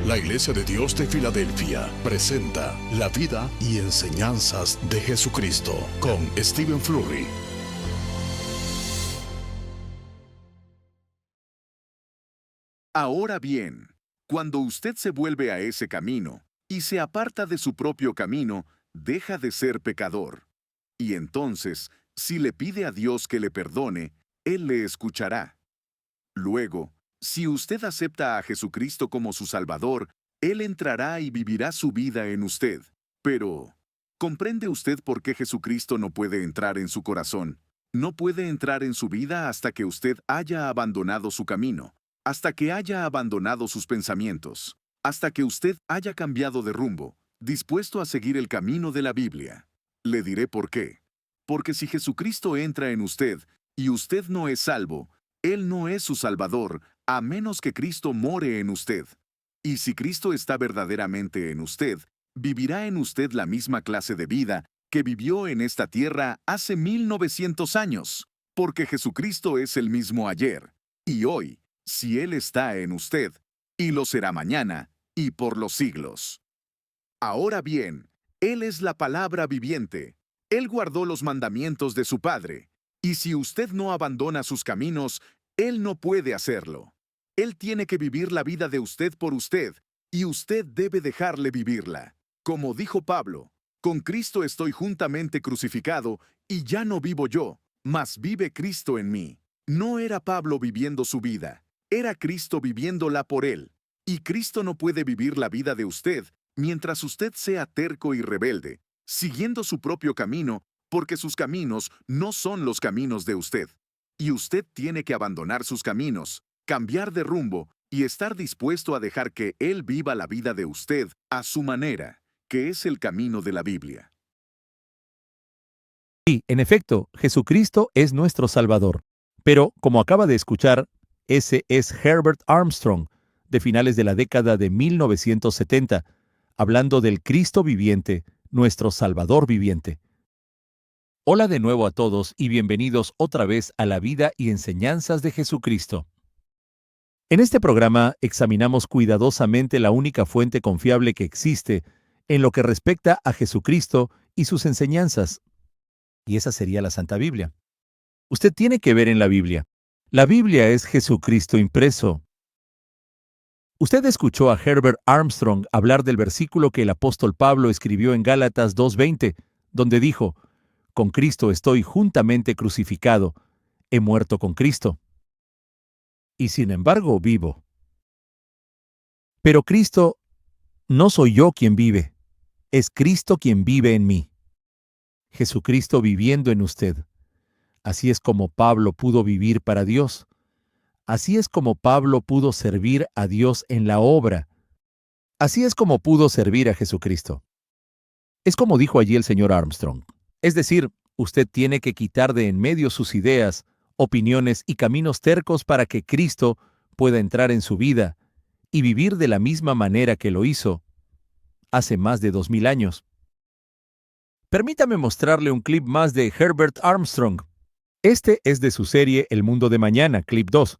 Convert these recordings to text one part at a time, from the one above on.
La Iglesia de Dios de Filadelfia presenta la vida y enseñanzas de Jesucristo con Stephen Flurry. Ahora bien, cuando usted se vuelve a ese camino y se aparta de su propio camino, deja de ser pecador. Y entonces, si le pide a Dios que le perdone, Él le escuchará. Luego, si usted acepta a Jesucristo como su Salvador, Él entrará y vivirá su vida en usted. Pero, ¿comprende usted por qué Jesucristo no puede entrar en su corazón? No puede entrar en su vida hasta que usted haya abandonado su camino, hasta que haya abandonado sus pensamientos, hasta que usted haya cambiado de rumbo, dispuesto a seguir el camino de la Biblia. Le diré por qué. Porque si Jesucristo entra en usted y usted no es salvo, Él no es su Salvador, a menos que Cristo more en usted. Y si Cristo está verdaderamente en usted, vivirá en usted la misma clase de vida que vivió en esta tierra hace 1900 años, porque Jesucristo es el mismo ayer y hoy, si Él está en usted, y lo será mañana y por los siglos. Ahora bien, Él es la palabra viviente. Él guardó los mandamientos de su Padre, y si usted no abandona sus caminos, Él no puede hacerlo. Él tiene que vivir la vida de usted por usted, y usted debe dejarle vivirla. Como dijo Pablo, con Cristo estoy juntamente crucificado, y ya no vivo yo, mas vive Cristo en mí. No era Pablo viviendo su vida, era Cristo viviéndola por él. Y Cristo no puede vivir la vida de usted mientras usted sea terco y rebelde, siguiendo su propio camino, porque sus caminos no son los caminos de usted. Y usted tiene que abandonar sus caminos, cambiar de rumbo y estar dispuesto a dejar que Él viva la vida de usted a su manera, que es el camino de la Biblia. Sí, en efecto, Jesucristo es nuestro Salvador. Pero, como acaba de escuchar, ese es Herbert Armstrong, de finales de la década de 1970, hablando del Cristo viviente, nuestro Salvador viviente. Hola de nuevo a todos y bienvenidos otra vez a la vida y enseñanzas de Jesucristo. En este programa examinamos cuidadosamente la única fuente confiable que existe en lo que respecta a Jesucristo y sus enseñanzas. Y esa sería la Santa Biblia. Usted tiene que ver en la Biblia. La Biblia es Jesucristo impreso. Usted escuchó a Herbert Armstrong hablar del versículo que el apóstol Pablo escribió en Gálatas 2:20, donde dijo, «Con Cristo estoy juntamente crucificado, he muerto con Cristo. Y sin embargo vivo». Pero Cristo, no soy yo quien vive, es Cristo quien vive en mí. Jesucristo viviendo en usted. Así es como Pablo pudo vivir para Dios. Así es como Pablo pudo servir a Dios en la obra. Así es como pudo servir a Jesucristo. Es como dijo allí el señor Armstrong. Es decir, usted tiene que quitar de en medio sus ideas, opiniones y caminos tercos para que Cristo pueda entrar en su vida y vivir de la misma manera que lo hizo hace más de 2000 años. Permítame mostrarle un clip más de Herbert Armstrong. Este es de su serie El Mundo de Mañana, clip 2.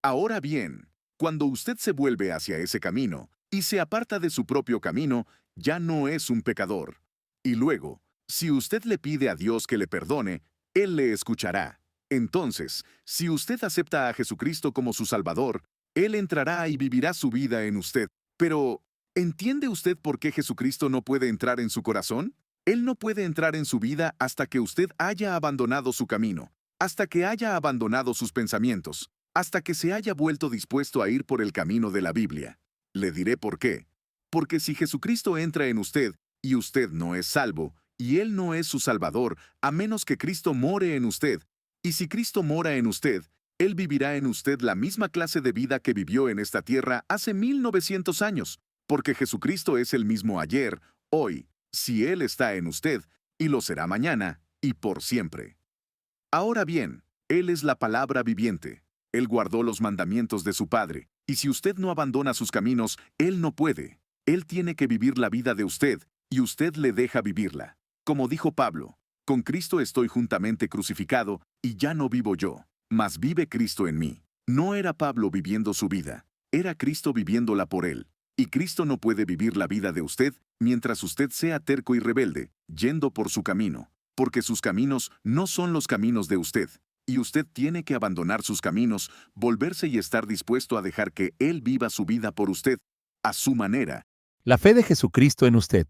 Ahora bien, cuando usted se vuelve hacia ese camino y se aparta de su propio camino, ya no es un pecador. Y luego, si usted le pide a Dios que le perdone, Él le escuchará. Entonces, si usted acepta a Jesucristo como su Salvador, Él entrará y vivirá su vida en usted. Pero, ¿entiende usted por qué Jesucristo no puede entrar en su corazón? Él no puede entrar en su vida hasta que usted haya abandonado su camino, hasta que haya abandonado sus pensamientos, hasta que se haya vuelto dispuesto a ir por el camino de la Biblia. Le diré por qué. Porque si Jesucristo entra en usted y usted no es salvo, y Él no es su Salvador, a menos que Cristo more en usted, y si Cristo mora en usted, Él vivirá en usted la misma clase de vida que vivió en esta tierra hace 1900 años, porque Jesucristo es el mismo ayer, hoy, si Él está en usted, y lo será mañana, y por siempre. Ahora bien, Él es la palabra viviente. Él guardó los mandamientos de su Padre, y si usted no abandona sus caminos, Él no puede. Él tiene que vivir la vida de usted, y usted le deja vivirla. Como dijo Pablo, con Cristo estoy juntamente crucificado, y ya no vivo yo, mas vive Cristo en mí. No era Pablo viviendo su vida, era Cristo viviéndola por él. Y Cristo no puede vivir la vida de usted mientras usted sea terco y rebelde, yendo por su camino, porque sus caminos no son los caminos de usted. Y usted tiene que abandonar sus caminos, volverse y estar dispuesto a dejar que Él viva su vida por usted, a su manera. La fe de Jesucristo en usted.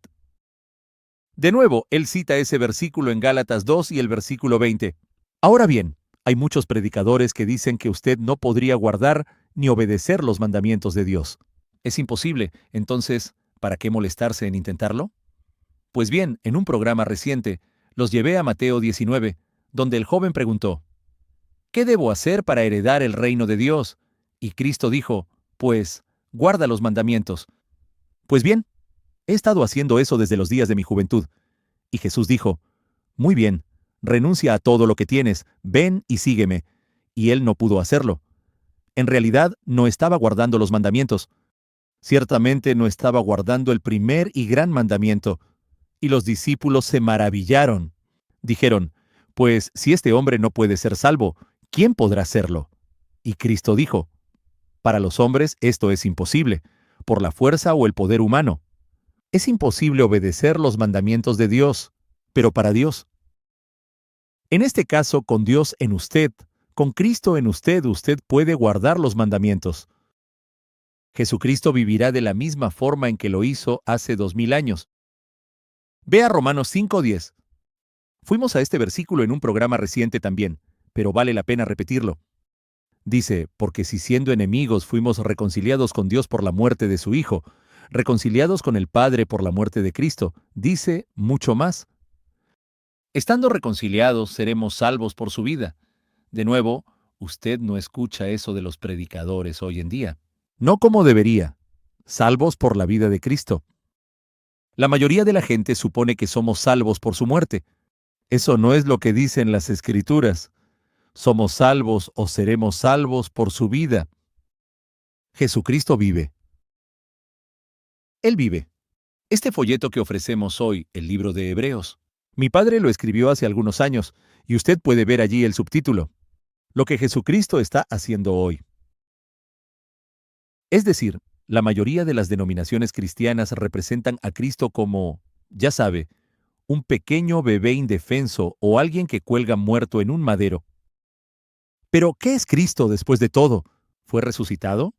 De nuevo, él cita ese versículo en Gálatas 2 y el versículo 20. Ahora bien, hay muchos predicadores que dicen que usted no podría guardar ni obedecer los mandamientos de Dios. Es imposible, entonces, ¿para qué molestarse en intentarlo? Pues bien, en un programa reciente, los llevé a Mateo 19, donde el joven preguntó, ¿qué debo hacer para heredar el reino de Dios? Y Cristo dijo, pues, guarda los mandamientos. Pues bien, he estado haciendo eso desde los días de mi juventud. Y Jesús dijo, muy bien, renuncia a todo lo que tienes, ven y sígueme. Y él no pudo hacerlo. En realidad, no estaba guardando los mandamientos. Ciertamente no estaba guardando el primer y gran mandamiento. Y los discípulos se maravillaron. Dijeron, pues si este hombre no puede ser salvo, ¿quién podrá serlo? Y Cristo dijo, para los hombres esto es imposible, por la fuerza o el poder humano. Es imposible obedecer los mandamientos de Dios, pero para Dios. En este caso, con Dios en usted, con Cristo en usted, usted puede guardar los mandamientos. Jesucristo vivirá de la misma forma en que lo hizo hace 2000 años. Vea Romanos 5:10. Fuimos a este versículo en un programa reciente también, pero vale la pena repetirlo. Dice, porque si siendo enemigos fuimos reconciliados con Dios por la muerte de su Hijo, reconciliados con el Padre por la muerte de Cristo, dice mucho más. Estando reconciliados, seremos salvos por su vida. De nuevo, usted no escucha eso de los predicadores hoy en día. No como debería. Salvos por la vida de Cristo. La mayoría de la gente supone que somos salvos por su muerte. Eso no es lo que dicen las Escrituras. Somos salvos o seremos salvos por su vida. Jesucristo vive. Él vive. Este folleto que ofrecemos hoy, el libro de Hebreos, mi padre lo escribió hace algunos años, y usted puede ver allí el subtítulo, lo que Jesucristo está haciendo hoy. Es decir, la mayoría de las denominaciones cristianas representan a Cristo como, ya sabe, un pequeño bebé indefenso o alguien que cuelga muerto en un madero. Pero, ¿qué es Cristo después de todo? ¿Fue resucitado?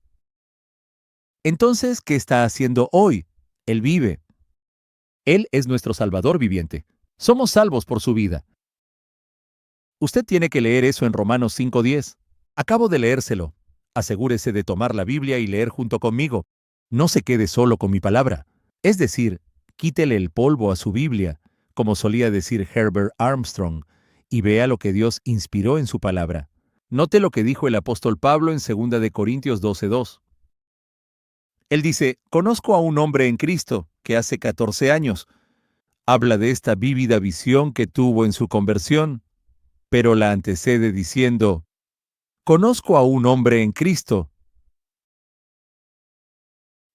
Entonces, ¿qué está haciendo hoy? Él vive. Él es nuestro Salvador viviente. Somos salvos por su vida. Usted tiene que leer eso en Romanos 5:10. Acabo de leérselo. Asegúrese de tomar la Biblia y leer junto conmigo. No se quede solo con mi palabra. Es decir, quítele el polvo a su Biblia, como solía decir Herbert Armstrong, y vea lo que Dios inspiró en su palabra. Note lo que dijo el apóstol Pablo en 2 de Corintios 12:2. Él dice, conozco a un hombre en Cristo que hace 14 años. Habla de esta vívida visión que tuvo en su conversión, pero la antecede diciendo, conozco a un hombre en Cristo.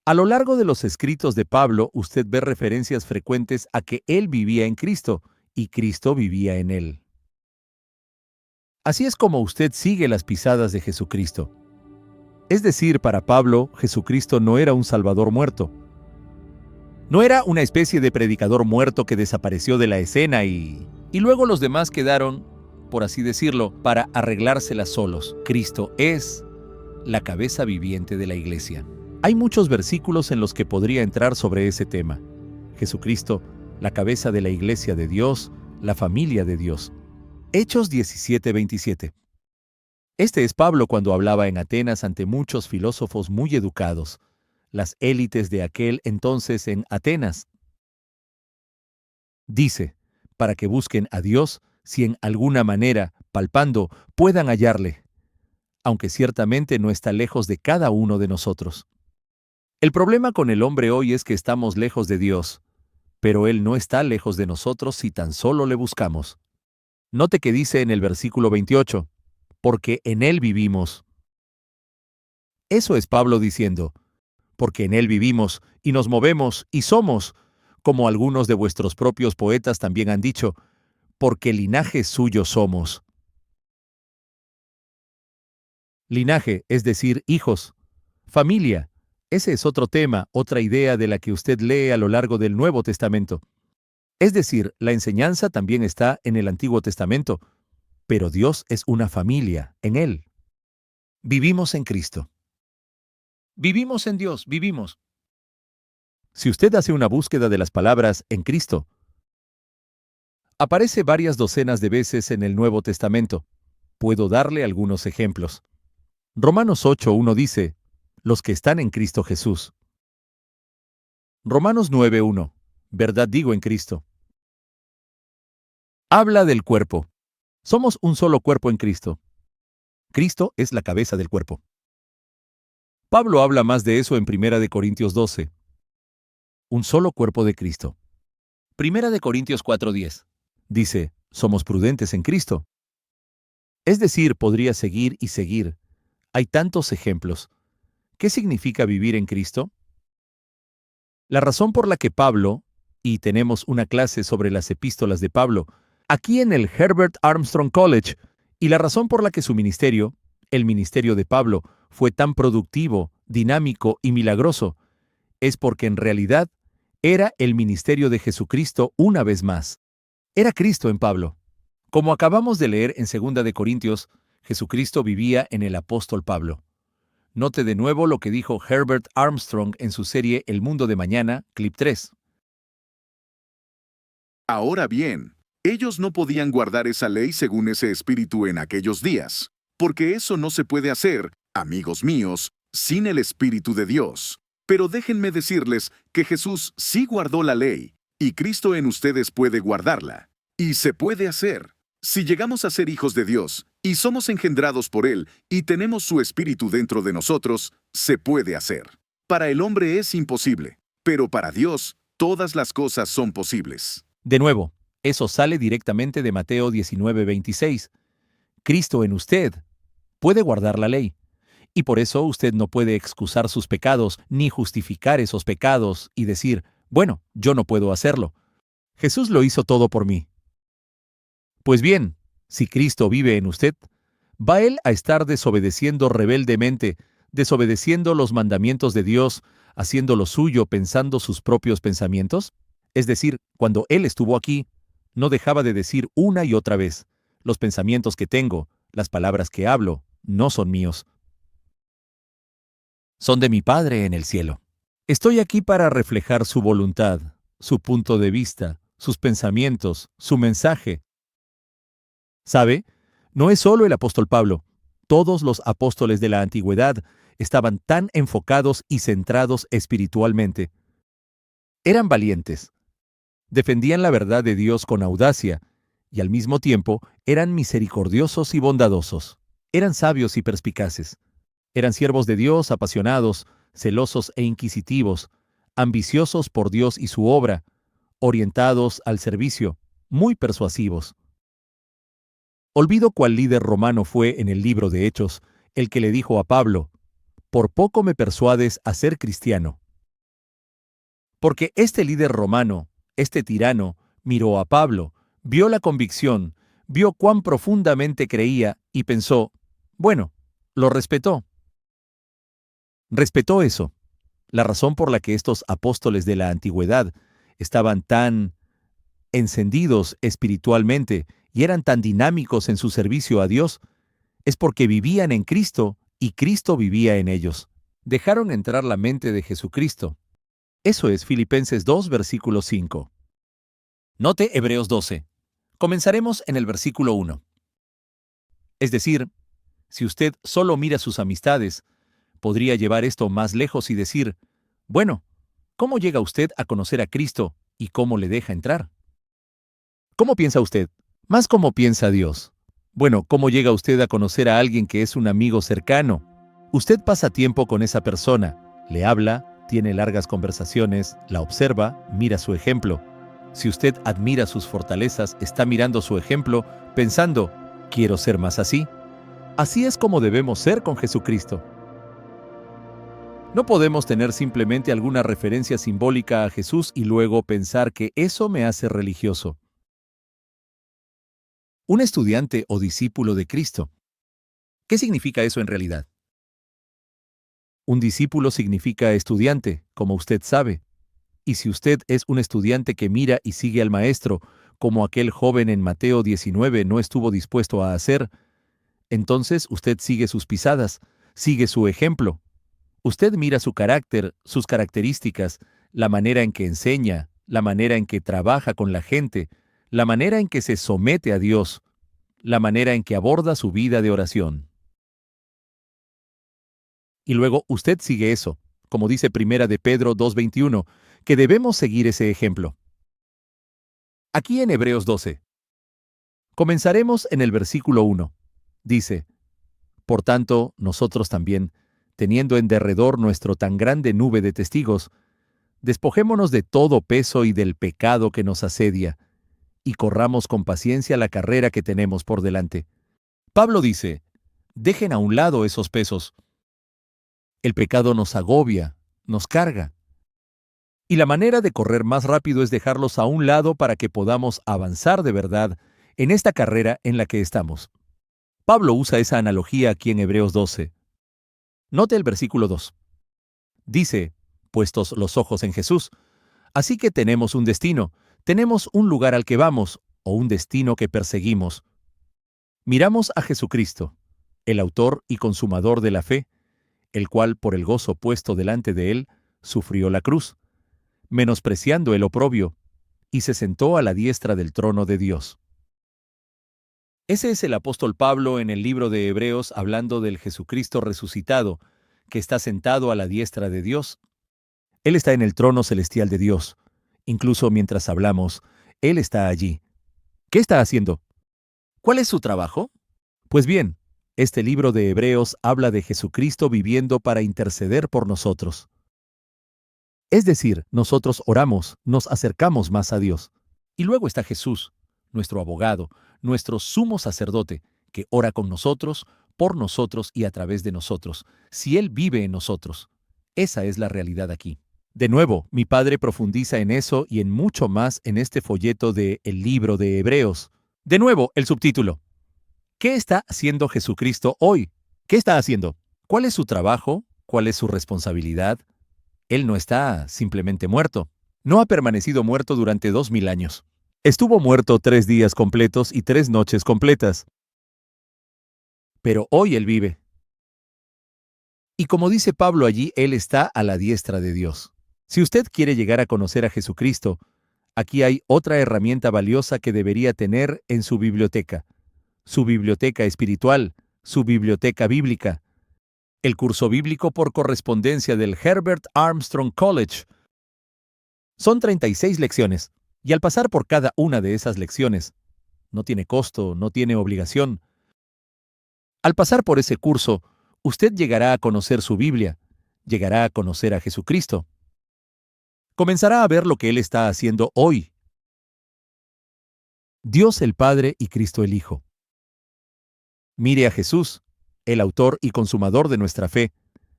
A lo largo de los escritos de Pablo, usted ve referencias frecuentes a que él vivía en Cristo y Cristo vivía en él. Así es como usted sigue las pisadas de Jesucristo. Es decir, para Pablo, Jesucristo no era un Salvador muerto. No era una especie de predicador muerto que desapareció de la escena y luego los demás quedaron, por así decirlo, para arreglárselas solos. Cristo es la cabeza viviente de la iglesia. Hay muchos versículos en los que podría entrar sobre ese tema. Jesucristo, la cabeza de la iglesia de Dios, la familia de Dios. Hechos 17:27. Este es Pablo cuando hablaba en Atenas ante muchos filósofos muy educados, las élites de aquel entonces en Atenas. Dice, para que busquen a Dios, si en alguna manera, palpando, puedan hallarle, aunque ciertamente no está lejos de cada uno de nosotros. El problema con el hombre hoy es que estamos lejos de Dios, pero Él no está lejos de nosotros si tan solo le buscamos. Note que dice en el versículo 28, porque en Él vivimos. Eso es Pablo diciendo, porque en Él vivimos y nos movemos y somos, como algunos de vuestros propios poetas también han dicho, porque linaje suyo somos. Linaje, es decir, hijos, Familia. Ese es otro tema, otra idea de la que usted lee a lo largo del Nuevo Testamento. Es decir, la enseñanza también está en el Antiguo Testamento, pero Dios es una familia en Él. Vivimos en Cristo. Vivimos en Dios, vivimos. Si usted hace una búsqueda de las palabras en Cristo, aparece varias docenas de veces en el Nuevo Testamento. Puedo darle algunos ejemplos. Romanos 8:1 dice, los que están en Cristo Jesús. Romanos 9:1, verdad digo en Cristo. Habla del cuerpo. Somos un solo cuerpo en Cristo. Cristo es la cabeza del cuerpo. Pablo habla más de eso en 1 Corintios 12. Un solo cuerpo de Cristo. 1 Corintios 4:10. Dice, somos prudentes en Cristo. Es decir, podría seguir y seguir. Hay tantos ejemplos. ¿Qué significa vivir en Cristo? La razón por la que Pablo, y tenemos una clase sobre las epístolas de Pablo, aquí en el Herbert Armstrong College, y la razón por la que su ministerio, el ministerio de Pablo, fue tan productivo, dinámico y milagroso, es porque en realidad era el ministerio de Jesucristo una vez más. Era Cristo en Pablo. Como acabamos de leer en 2 Corintios, Jesucristo vivía en el apóstol Pablo. Note de nuevo lo que dijo Herbert Armstrong en su serie El Mundo de Mañana, clip 3. Ahora bien, ellos no podían guardar esa ley según ese espíritu en aquellos días, porque eso no se puede hacer, amigos míos, sin el Espíritu de Dios. Pero déjenme decirles que Jesús sí guardó la ley, y Cristo en ustedes puede guardarla. Y se puede hacer. Si llegamos a ser hijos de Dios, y somos engendrados por Él, y tenemos su Espíritu dentro de nosotros, se puede hacer. Para el hombre es imposible, pero para Dios, todas las cosas son posibles. De nuevo, eso sale directamente de Mateo 19:26. Cristo en usted puede guardar la ley. Y por eso usted no puede excusar sus pecados ni justificar esos pecados y decir, bueno, yo no puedo hacerlo. Jesús lo hizo todo por mí. Pues bien, si Cristo vive en usted, ¿va Él a estar desobedeciendo rebeldemente, desobedeciendo los mandamientos de Dios, haciendo lo suyo pensando sus propios pensamientos? Es decir, cuando Él estuvo aquí, no dejaba de decir una y otra vez, los pensamientos que tengo, las palabras que hablo, no son míos. Son de mi Padre en el cielo. Estoy aquí para reflejar su voluntad, su punto de vista, sus pensamientos, su mensaje. ¿Sabe? No es solo el apóstol Pablo. Todos los apóstoles de la antigüedad estaban tan enfocados y centrados espiritualmente. Eran valientes. Defendían la verdad de Dios con audacia y al mismo tiempo eran misericordiosos y bondadosos. Eran sabios y perspicaces. Eran siervos de Dios apasionados, celosos e inquisitivos, ambiciosos por Dios y su obra, orientados al servicio, muy persuasivos. Olvido cuál líder romano fue en el libro de Hechos el que le dijo a Pablo, «Por poco me persuades a ser cristiano». Porque este líder romano, este tirano, miró a Pablo, vio la convicción, vio cuán profundamente creía y pensó, bueno, lo respetó. Respetó eso. La razón por la que estos apóstoles de la antigüedad estaban tan encendidos espiritualmente y eran tan dinámicos en su servicio a Dios es porque vivían en Cristo y Cristo vivía en ellos. Dejaron entrar la mente de Jesucristo. Eso es Filipenses 2, versículo 5. Note Hebreos 12. Comenzaremos en el versículo 1. Es decir, si usted solo mira sus amistades, podría llevar esto más lejos y decir, bueno, ¿cómo llega usted a conocer a Cristo y cómo le deja entrar? ¿Cómo piensa usted? Más cómo piensa Dios. Bueno, ¿cómo llega usted a conocer a alguien que es un amigo cercano? Usted pasa tiempo con esa persona, le habla, tiene largas conversaciones, la observa, mira su ejemplo. Si usted admira sus fortalezas, está mirando su ejemplo, pensando, quiero ser más así. Así es como debemos ser con Jesucristo. No podemos tener simplemente alguna referencia simbólica a Jesús y luego pensar que eso me hace religioso. Un estudiante o discípulo de Cristo. ¿Qué significa eso en realidad? Un discípulo significa estudiante, como usted sabe. Y si usted es un estudiante que mira y sigue al maestro, como aquel joven en Mateo 19 no estuvo dispuesto a hacer, entonces usted sigue sus pisadas, sigue su ejemplo. Usted mira su carácter, sus características, la manera en que enseña, la manera en que trabaja con la gente, la manera en que se somete a Dios, la manera en que aborda su vida de oración. Y luego usted sigue eso, como dice Primera de Pedro 2:21, que debemos seguir ese ejemplo. Aquí en Hebreos 12. Comenzaremos en el versículo 1. Dice, por tanto, nosotros también, teniendo en derredor nuestro tan grande nube de testigos, despojémonos de todo peso y del pecado que nos asedia, y corramos con paciencia la carrera que tenemos por delante. Pablo dice, dejen a un lado esos pesos. El pecado nos agobia, nos carga. Y la manera de correr más rápido es dejarlos a un lado para que podamos avanzar de verdad en esta carrera en la que estamos. Pablo usa esa analogía aquí en Hebreos 12. Note el versículo 2. Dice, puestos los ojos en Jesús. Así que tenemos un destino, tenemos un lugar al que vamos, o un destino que perseguimos. Miramos a Jesucristo, el autor y consumador de la fe, el cual por el gozo puesto delante de él, sufrió la cruz, menospreciando el oprobio, y se sentó a la diestra del trono de Dios. Ese es el apóstol Pablo en el libro de Hebreos hablando del Jesucristo resucitado, que está sentado a la diestra de Dios. Él está en el trono celestial de Dios. Incluso mientras hablamos, Él está allí. ¿Qué está haciendo? ¿Cuál es su trabajo? Pues bien, este libro de Hebreos habla de Jesucristo viviendo para interceder por nosotros. Es decir, nosotros oramos, nos acercamos más a Dios. Y luego está Jesús, nuestro abogado, nuestro sumo sacerdote, que ora con nosotros, por nosotros y a través de nosotros, si Él vive en nosotros. Esa es la realidad aquí. De nuevo, mi padre profundiza en eso y en mucho más en este folleto de El libro de Hebreos. De nuevo, el subtítulo. ¿Qué está haciendo Jesucristo hoy? ¿Qué está haciendo? ¿Cuál es su trabajo? ¿Cuál es su responsabilidad? Él no está simplemente muerto. No ha permanecido muerto durante 2000 años. Estuvo muerto 3 días completos y 3 noches completas. Pero hoy Él vive. Y como dice Pablo allí, Él está a la diestra de Dios. Si usted quiere llegar a conocer a Jesucristo, aquí hay otra herramienta valiosa que debería tener en su biblioteca espiritual, su biblioteca bíblica. El curso bíblico por correspondencia del Herbert Armstrong College. Son 36 lecciones, y al pasar por cada una de esas lecciones, no tiene costo, no tiene obligación. Al pasar por ese curso, usted llegará a conocer su Biblia, llegará a conocer a Jesucristo. Comenzará a ver lo que Él está haciendo hoy. Dios el Padre y Cristo el Hijo. Mire a Jesús, el autor y consumador de nuestra fe,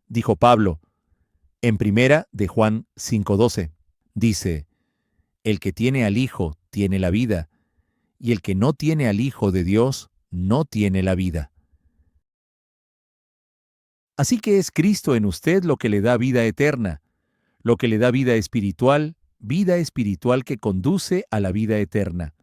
dijo Pablo, en primera de Juan 5:12. Dice, el que tiene al Hijo tiene la vida, y el que no tiene al Hijo de Dios no tiene la vida. Así que es Cristo en usted lo que le da vida eterna, lo que le da vida espiritual que conduce a la vida eterna.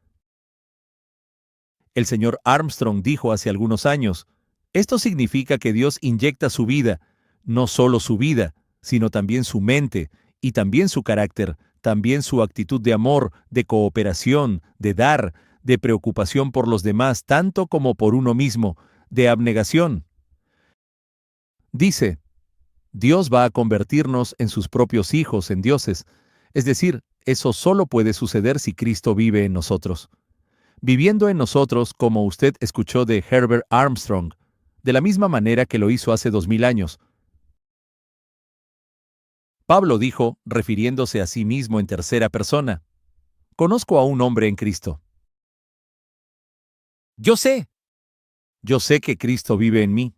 El señor Armstrong dijo hace algunos años, esto significa que Dios inyecta su vida, no solo su vida, sino también su mente, y también su carácter, también su actitud de amor, de cooperación, de dar, de preocupación por los demás, tanto como por uno mismo, de abnegación. Dice, Dios va a convertirnos en sus propios hijos, en dioses. Es decir, eso solo puede suceder si Cristo vive en nosotros. Viviendo en nosotros, como usted escuchó de Herbert Armstrong, de la misma manera que lo hizo hace 2000 años. Pablo dijo, refiriéndose a sí mismo en tercera persona, conozco a un hombre en Cristo. Yo sé que Cristo vive en mí.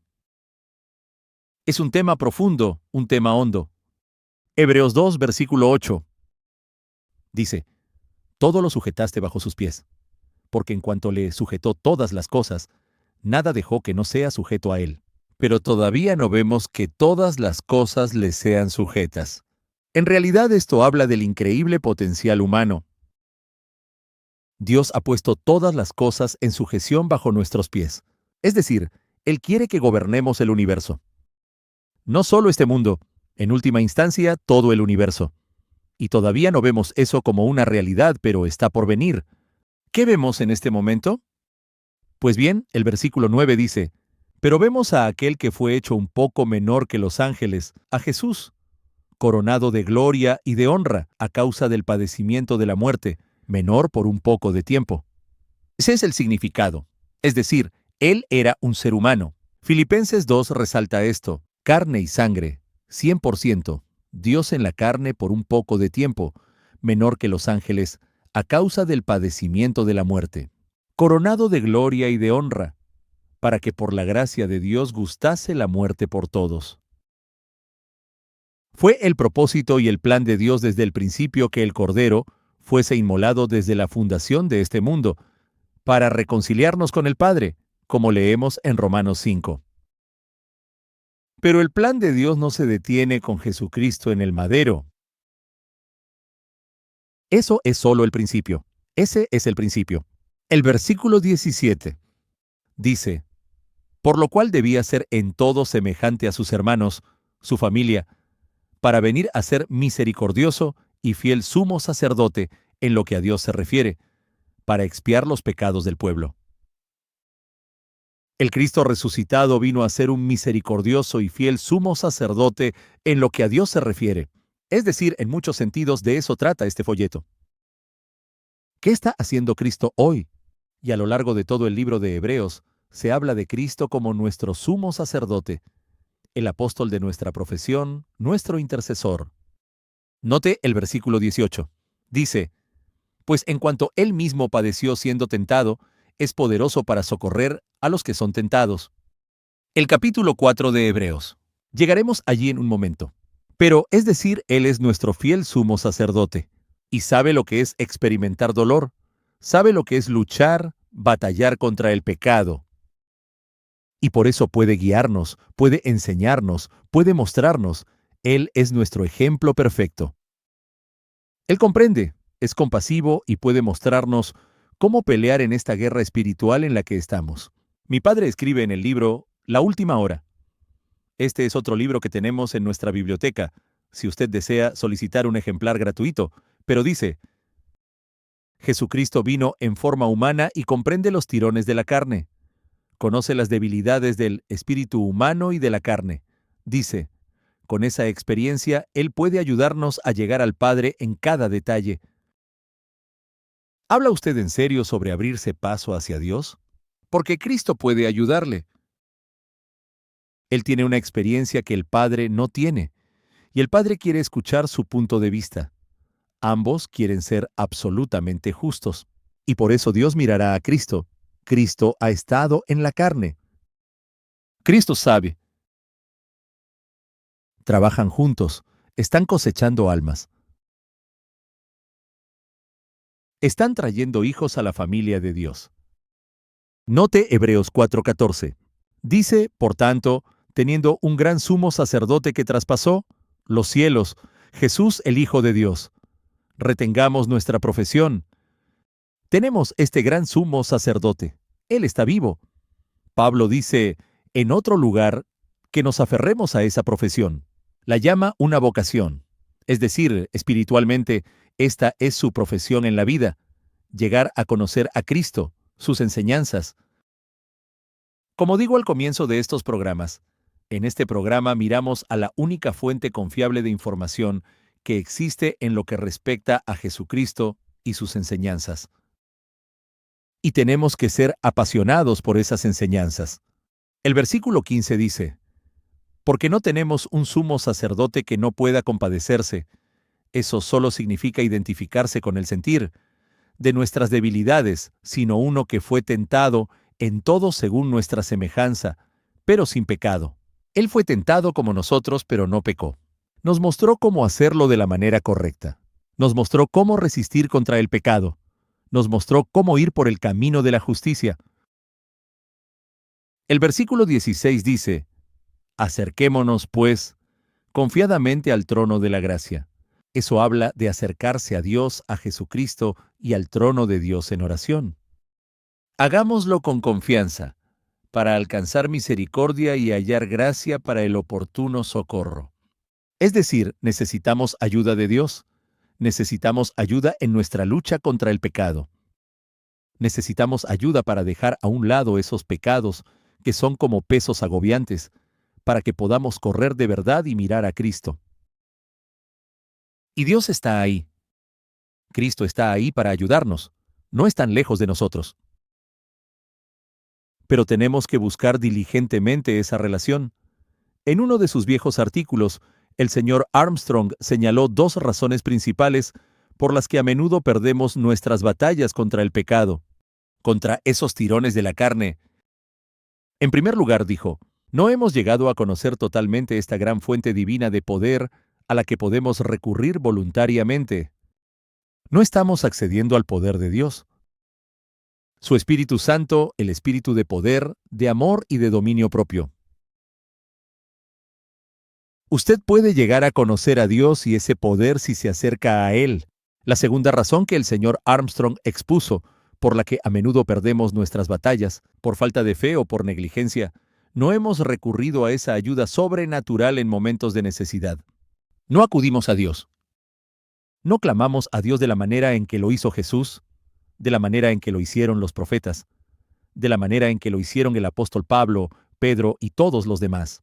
Es un tema profundo, un tema hondo. Hebreos 2, versículo 8. Dice, todo lo sujetaste bajo sus pies, porque en cuanto le sujetó todas las cosas, nada dejó que no sea sujeto a él. pero todavía no vemos que todas las cosas le sean sujetas. En realidad esto habla del increíble potencial humano. Dios ha puesto todas las cosas en sujeción bajo nuestros pies. Es decir, Él quiere que gobernemos el universo. No solo este mundo, en última instancia, todo el universo. Y todavía no vemos eso como una realidad, pero está por venir. ¿Qué vemos en este momento? Pues bien, el versículo 9 dice, pero vemos a aquel que fue hecho un poco menor que los ángeles, a Jesús, coronado de gloria y de honra a causa del padecimiento de la muerte, menor por un poco de tiempo. Ese es el significado. Es decir, Él era un ser humano. Filipenses 2 resalta esto, carne y sangre, 100%, Dios en la carne por un poco de tiempo, menor que los ángeles, a causa del padecimiento de la muerte, coronado de gloria y de honra, para que por la gracia de Dios gustase la muerte por todos. Fue el propósito y el plan de Dios desde el principio que el Cordero fuese inmolado desde la fundación de este mundo, para reconciliarnos con el Padre, como leemos en Romanos 5. Pero el plan de Dios no se detiene con Jesucristo en el madero. Eso es solo el principio. Ese es el principio. El versículo 17 dice, por lo cual debía ser en todo semejante a sus hermanos, su familia, para venir a ser misericordioso y fiel sumo sacerdote en lo que a Dios se refiere, para expiar los pecados del pueblo. El Cristo resucitado vino a ser un misericordioso y fiel sumo sacerdote en lo que a Dios se refiere. Es decir, en muchos sentidos de eso trata este folleto. ¿Qué está haciendo Cristo hoy? Y a lo largo de todo el libro de Hebreos, se habla de Cristo como nuestro sumo sacerdote, el apóstol de nuestra profesión, nuestro intercesor. Note el versículo 18. Dice, pues en cuanto Él mismo padeció siendo tentado, es poderoso para socorrer a los que son tentados. El capítulo 4 de Hebreos. Llegaremos allí en un momento. Pero, es decir, Él es nuestro fiel sumo sacerdote, y sabe lo que es experimentar dolor, sabe lo que es luchar, batallar contra el pecado. Y por eso puede guiarnos, puede enseñarnos, puede mostrarnos. Él es nuestro ejemplo perfecto. Él comprende, es compasivo y puede mostrarnos cómo pelear en esta guerra espiritual en la que estamos. Mi padre escribe en el libro La Última Hora. Este es otro libro que tenemos en nuestra biblioteca, si usted desea solicitar un ejemplar gratuito, pero dice, Jesucristo vino en forma humana y comprende los tirones de la carne. Conoce las debilidades del espíritu humano y de la carne. Dice, con esa experiencia, Él puede ayudarnos a llegar al Padre en cada detalle. ¿Habla usted en serio sobre abrirse paso hacia Dios? Porque Cristo puede ayudarle. Él tiene una experiencia que el Padre no tiene, y el Padre quiere escuchar su punto de vista. Ambos quieren ser absolutamente justos, y por eso Dios mirará a Cristo. Cristo ha estado en la carne. Cristo sabe. Trabajan juntos, están cosechando almas. Están trayendo hijos a la familia de Dios. Note Hebreos 4:14. Dice, por tanto, teniendo un gran sumo sacerdote que traspasó los cielos, Jesús el Hijo de Dios. Retengamos nuestra profesión. Tenemos este gran sumo sacerdote. Él está vivo. Pablo dice, en otro lugar, que nos aferremos a esa profesión. La llama una vocación. Es decir, espiritualmente, esta es su profesión en la vida. Llegar a conocer a Cristo, sus enseñanzas. Como digo al comienzo de estos programas, en este programa miramos a la única fuente confiable de información que existe en lo que respecta a Jesucristo y sus enseñanzas. Y tenemos que ser apasionados por esas enseñanzas. El versículo 15 dice, porque no tenemos un sumo sacerdote que no pueda compadecerse. Eso solo significa identificarse con el sentir de nuestras debilidades, sino uno que fue tentado en todo según nuestra semejanza, pero sin pecado. Él fue tentado como nosotros, pero no pecó. Nos mostró cómo hacerlo de la manera correcta. Nos mostró cómo resistir contra el pecado. Nos mostró cómo ir por el camino de la justicia. El versículo 16 dice, Acerquémonos, pues, confiadamente al trono de la gracia. Eso habla de acercarse a Dios, a Jesucristo y al trono de Dios en oración. Hagámoslo con confianza, para alcanzar misericordia y hallar gracia para el oportuno socorro. Es decir, necesitamos ayuda de Dios. Necesitamos ayuda en nuestra lucha contra el pecado. Necesitamos ayuda para dejar a un lado esos pecados que son como pesos agobiantes, para que podamos correr de verdad y mirar a Cristo. Y Dios está ahí. Cristo está ahí para ayudarnos. No es tan lejos de nosotros. Pero tenemos que buscar diligentemente esa relación. En uno de sus viejos artículos, el señor Armstrong señaló 2 razones principales por las que a menudo perdemos nuestras batallas contra el pecado, contra esos tirones de la carne. En primer lugar, dijo, no hemos llegado a conocer totalmente esta gran fuente divina de poder a la que podemos recurrir voluntariamente. No estamos accediendo al poder de Dios. Su Espíritu Santo, el Espíritu de poder, de amor y de dominio propio. Usted puede llegar a conocer a Dios y ese poder si se acerca a Él. La segunda razón que el señor Armstrong expuso, por la que a menudo perdemos nuestras batallas, por falta de fe o por negligencia, no hemos recurrido a esa ayuda sobrenatural en momentos de necesidad. No acudimos a Dios. No clamamos a Dios de la manera en que lo hizo Jesús, de la manera en que lo hicieron los profetas, de la manera en que lo hicieron el apóstol Pablo, Pedro y todos los demás.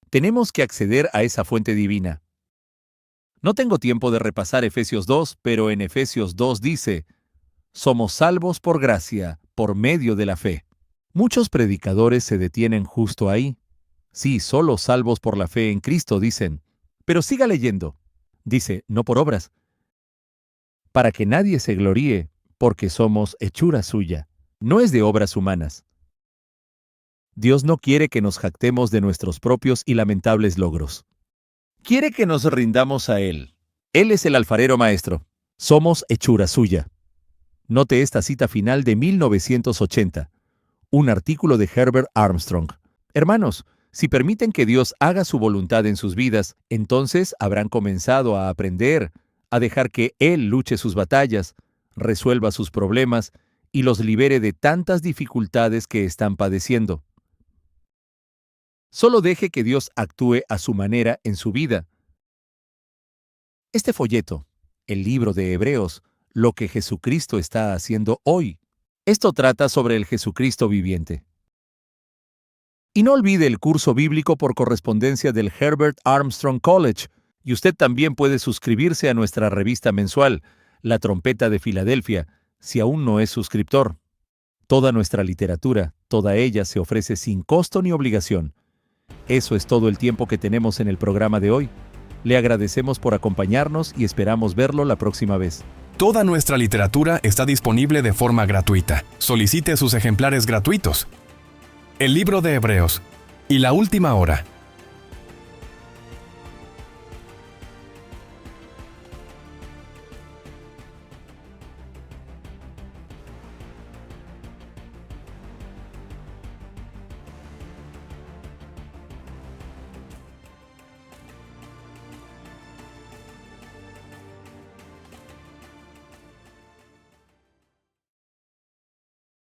Tenemos que acceder a esa fuente divina. No tengo tiempo de repasar Efesios 2, pero en Efesios 2 dice, somos salvos por gracia, por medio de la fe. Muchos predicadores se detienen justo ahí. Sí, solo salvos por la fe en Cristo, dicen. Pero siga leyendo. Dice, no por obras, para que nadie se gloríe, porque somos hechura suya. No es de obras humanas. Dios no quiere que nos jactemos de nuestros propios y lamentables logros. Quiere que nos rindamos a Él. Él es el alfarero maestro. Somos hechura suya. Note esta cita final de 1980, un artículo de Herbert Armstrong. Hermanos, si permiten que Dios haga su voluntad en sus vidas, entonces habrán comenzado a aprender, a dejar que Él luche sus batallas, resuelva sus problemas y los libere de tantas dificultades que están padeciendo. Solo deje que Dios actúe a su manera en su vida. Este folleto, el libro de Hebreos, lo que Jesucristo está haciendo hoy. Esto trata sobre el Jesucristo viviente. Y no olvide el curso bíblico por correspondencia del Herbert Armstrong College, y usted también puede suscribirse a nuestra revista mensual, La Trompeta de Filadelfia, si aún no es suscriptor. Toda nuestra literatura, toda ella se ofrece sin costo ni obligación. Eso es todo el tiempo que tenemos en el programa de hoy. Le agradecemos por acompañarnos y esperamos verlo la próxima vez. Toda nuestra literatura está disponible de forma gratuita. Solicite sus ejemplares gratuitos. El libro de Hebreos y La Última Hora.